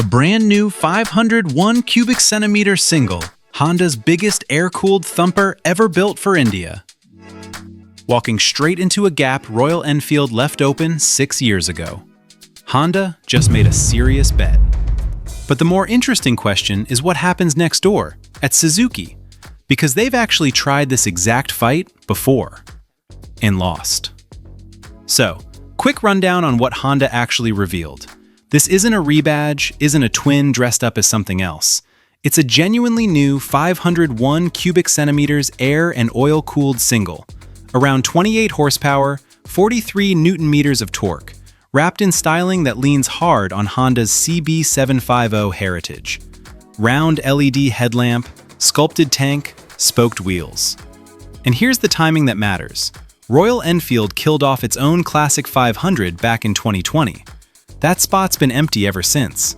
A brand new 501 cubic centimeter single, Honda's biggest air-cooled thumper ever built for India. Walking straight into a gap Royal Enfield left open 6 years ago. Honda just made a serious bet. But the more interesting question is what happens next door, at Suzuki, because they've actually tried this exact fight before, and lost. So, quick rundown on what Honda actually revealed. This isn't a rebadge, isn't a twin dressed up as something else. It's a genuinely new 501 cubic centimeters air and oil-cooled single, around 28 horsepower, 43 newton-meters of torque, wrapped in styling that leans hard on Honda's CB500 heritage. Round LED headlamp, sculpted tank, spoked wheels. And here's the timing that matters. Royal Enfield killed off its own classic 500 back in 2020. That spot's been empty ever since.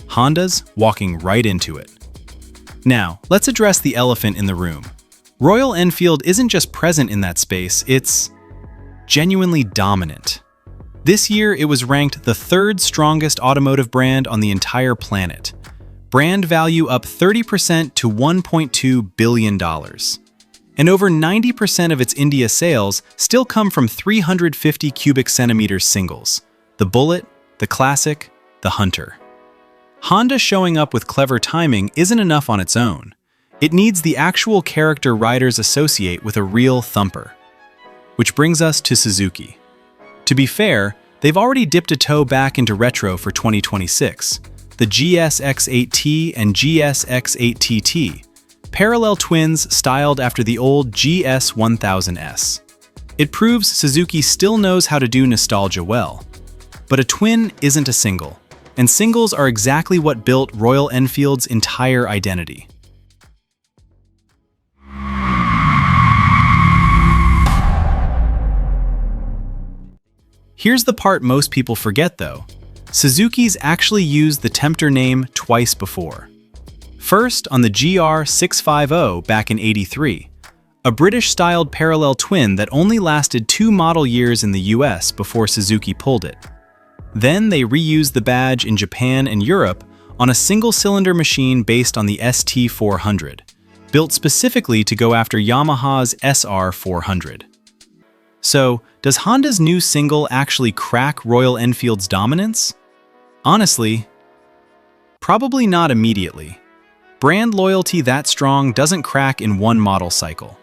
Honda's walking right into it. Now, let's address the elephant in the room. Royal Enfield isn't just present in that space, it's genuinely dominant. This year, it was ranked the third strongest automotive brand on the entire planet. Brand value up 30% to $1.2 billion. And over 90% of its India sales still come from 350 cubic centimeter singles. The Bullet, the Classic, the Hunter. Honda showing up with clever timing isn't enough on its own. It needs the actual character riders associate with a real thumper. Which brings us to Suzuki. To be fair, they've already dipped a toe back into retro for 2026. The GSX-8T and GSX-8TT, parallel twins styled after the old GS1000S. It proves Suzuki still knows how to do nostalgia well. But a twin isn't a single, and singles are exactly what built Royal Enfield's entire identity. Here's the part most people forget though. Suzuki's actually used the Tempter name twice before. First on the GR650 back in '83, a British-styled parallel twin that only lasted 2 model years in the US before Suzuki pulled it. Then they reused the badge in Japan and Europe on a single-cylinder machine based on the ST400, built specifically to go after Yamaha's SR400. So, does Honda's new single actually crack Royal Enfield's dominance? Honestly, probably not immediately. Brand loyalty that strong doesn't crack in one model cycle.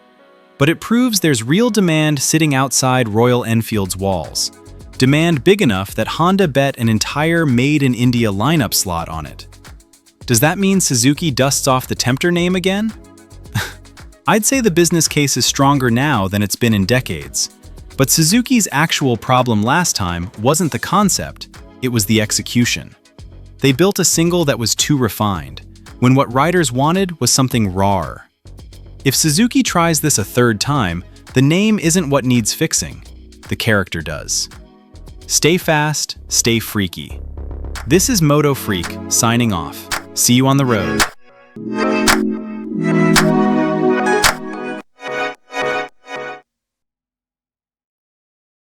But it proves there's real demand sitting outside Royal Enfield's walls. Demand big enough that Honda bet an entire Made in India lineup slot on it. Does that mean Suzuki dusts off the Tempter name again? I'd say the business case is stronger now than it's been in decades. But Suzuki's actual problem last time wasn't the concept, it was the execution. They built a single that was too refined, when what riders wanted was something raw. If Suzuki tries this a third time, the name isn't what needs fixing, the character does. Stay fast, stay freaky. This is Moto Freak, signing off. See you on the road.